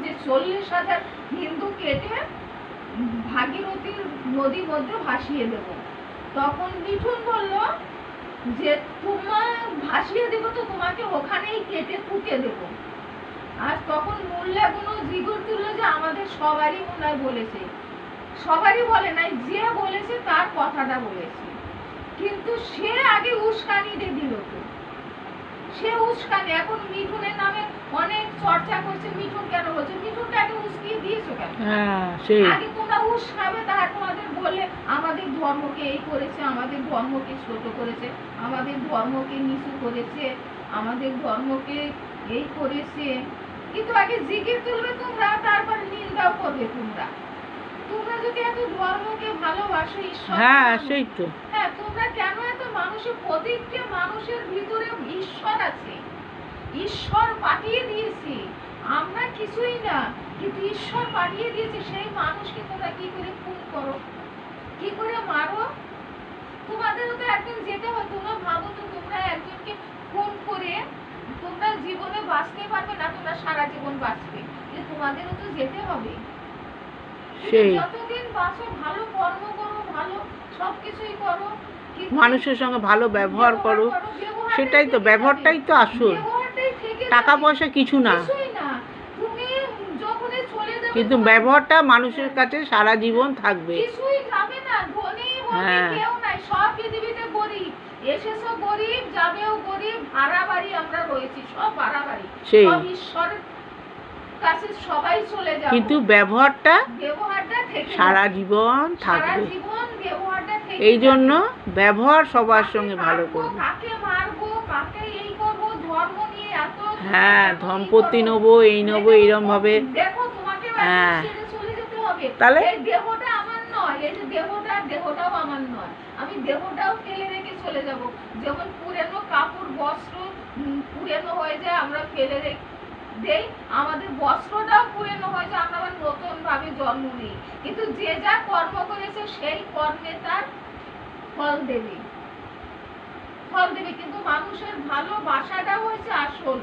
যে 40,000 হিন্দু কেটে ভাগীরথী নদীর মধ্যে ভাসিয়ে দেব। তখন মিঠুন বলল যে তোমার ভাসিয়ে দেবো তো তোমাকে ওখানেই কেটে পুঁতে দেবো। আর তখন মোল্লাগুলো জিগর তুলল যে আমাদের সবারই মনে হয় বলেছে, সবারই বলে নাই, যে বলেছে তার কথাটা বলেছে। কিন্তু সে আগে উস্কানি দিয়ে দিল, তো সে উস্কানি এখন মিঠুনের নামে অনেক চর্চা করছে। মিঠুন কেন বলছে? মিঠুনটাকে উস্কিয়ে দিয়েছো কেন? আগে তোমরা উস্কাবে, তার তোমাদের বলে আমাদের ধর্মকে এই করেছে, আমাদের ধর্মকে ছোট করেছে, আমাদের ধর্মকে নিচু করেছে, আমাদের ধর্মকে এই করেছে। কিন্তু আগে জিকির তুলবে তোমরা, তারপর নিন্দাও করবে তোমরা। তোমরা যদি এত ধর্মকে ভালোবাসো, ঈশ্বর, হ্যাঁ সেই তো, হ্যাঁ তোমরা কেন এত মানুষের প্রত্যেকটা মানুষের ভিতরে ঈশ্বর আছে, ঈশ্বর পাঠিয়ে দিয়েছে, আমরা কিছুই না, কিন্তু ঈশ্বর পাঠিয়ে দিয়েছে। সেই মানুষকে তোমরা কি করে খুন করো, কি করে মারো? তোমাদেরও তো একদিন যেতে হয়। তোমরা ভাবো তো, তোমরা একজনকে খুন করে তোমরা জীবনে বাঁচতে পারবে না, তোমরা সারা জীবন বাঁচবে, কিন্তু তোমাদেরও তো যেতে হবে। যতদিন বাঁচো ভালো কর্ম করো, ভালো সবকিছুই করো, মানুষের সঙ্গে ভালো ব্যবহার করো, সেটাই তো, ব্যবহারটাই তো আসল, টাকা পয়সা কিছু না, কিন্তু ব্যবহারটা মানুষের কাছে সারা জীবন থাকবে। হ্যাঁ, সব পৃথিবীতে গরিব, এসেছো গরিব, যাবেও গরিব, ভাড়া বাড়ি আমরা রয়েছি, সব ভাড়া বাড়ি, সব ঈশ্বরের কাছে সবাই চলে যাবে, কিন্তু ব্যবহারটা সারা জীবন থাকবে। এই জন্য ব্যবহার সবার সঙ্গে ভালো করবে। কাকে মারবো, কাকে এই করব, ধর্ম নিয়ে এত, হ্যাঁ সম্পত্তি নেবো, এই নেবো, এইরকম ভাবে। দেখো তোমাকে চলে যেতে হবে, তাহলে এই দেহটা আমার নয়, এই যে দেহটাও আমার নয়, আমি দেহটাও ফেলে রেখে চলে যাব। যেমন পুরানো কাপড় বস্ত্র পুরানো হয়ে যায়, আমরা ফেলে রেখে দেই, আমাদের বস্ত্রটাও পুরানো হয়ে যায়, আমরা আবার নতুন ভাবে জন্ম নিই। কিন্তু যে যা কর্ম করেছে সেই কর্মে তার ফল দেবে, ফল দেবে। কিন্তু মানুষের ভালোবাসাটা হচ্ছে আসল।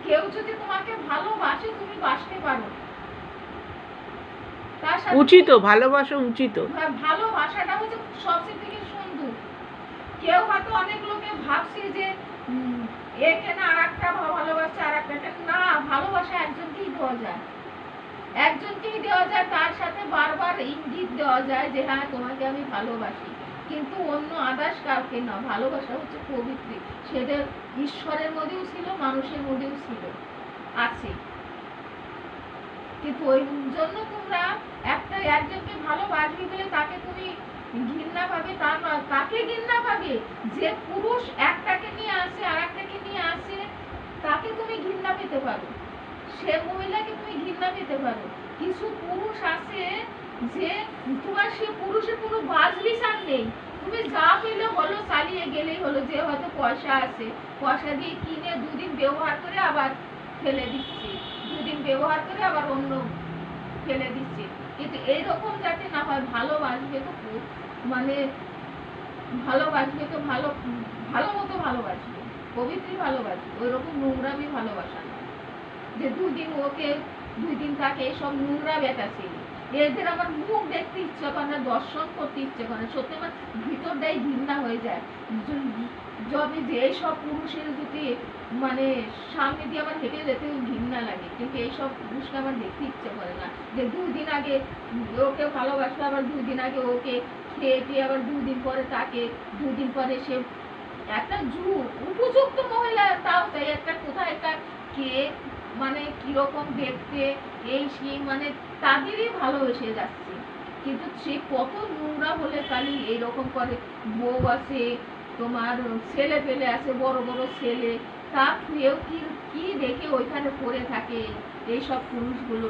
কেউ যদি তোমাকে ভালোবাসে, তুমি বাঁচতে পারো, উচিত, ভালোবাসা উচিত। ভালোবাসাটা হচ্ছে সবচেয়ে থেকে সুন্দর। কেউ হয়তো অনেক লোকে ভাবছে যে একে না আরেকটা ভালোবাসা, আরেকটা না, ভালোবাসা একজনকেই দেওয়া যায়, একজনকেই দেওয়া যায়, তার সাথে বারবার ইঙ্গিত দেওয়া যায় যে হ্যাঁ তোমাকে আমি ভালোবাসি, কিন্তু অন্য আদার্স কাউকে না। ভালোবাসা হচ্ছে পবিত্র, সেটা ঈশ্বরের মধ্যেও ছিল, মানুষের মধ্যেও ছিল, আছে। কিন্তু ওই জন্য তোমরা একজনকে ভালোবাসবে বলে তাকে তুমি ঘৃণা পাবে, তা নয়। কাকে ঘৃণা পাবে? যে পুরুষ একটাকে নিয়ে আসে আর একটাকে নিয়ে আসে, তাকে তুমি ঘৃণা পেতে পারো, সে মহিলাকে তুমি ঘৃণা পেতে পারো। কিছু পুরুষ আছে যে তোমার সে পুরুষের কোনো বাজ বিচার নেই, তুমি যা পেলে হলো, চালিয়ে গেলেই হলো। যে হয়তো পয়সা আছে, পয়সা দিয়ে কিনে দুদিন ব্যবহার করে আবার ফেলে দিচ্ছে, দুদিন ব্যবহার করে আবার অন্য ফেলে দিচ্ছে। কিন্তু এইরকম যাতে না হয়, ভালোবাসবে তো মানে ভালোবাসবে তো ভালো, ভালো মতো ভালোবাসবে, পবিত্র ভালোবাসবে, ওই রকম নোংরামি ভালোবাসা না যে দুই দিন তাকে সব নোংরা বেটা ছিল। এদের আমার মুখ দেখতে ইচ্ছা করে না, দর্শন করতে ইচ্ছে করে না, সত্যি আমার ভিতরটাই ঘৃণা হয়ে যায়। যদি যে এইসব পুরুষের যদি মানে সামনে দিয়ে আমার হেঁটে যেতেও ঘৃণা লাগে, কিন্তু এইসব পুরুষকে আমার দেখতে ইচ্ছে করে না। যে 2 দিন আগে ওকে ভালোবাসলো, আবার 2 দিন আগে ওকে খেয়ে দিয়ে আবার 2 দিন পরে তাকে, 2 দিন পরে সে একটা উপযুক্ত মহিলা, তাও তাই একটা কোথায় একটা কে মানে কিরকম দেখতে, এই সেই মানে তাদেরই ভালোবেসে যাচ্ছে। কিন্তু সে কত নোংরা হলে খালি এইরকম করে। বউ আছে, তোমার ছেলে পেলে আছে, বড় বড় ছেলে, তা তুইও কি দেখে ওইখানে পড়ে থাকে এইসব পুরুষগুলো।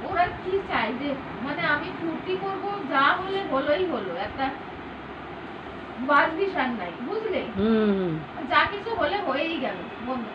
ওরা কি চায় যে মানে আমি ফুর্তি করব, যা হলে হলোই হলো, একটা বাজ বিচার নাই, বুঝলে? যা কিছু হলে হয়েই গেল, বন্ধ।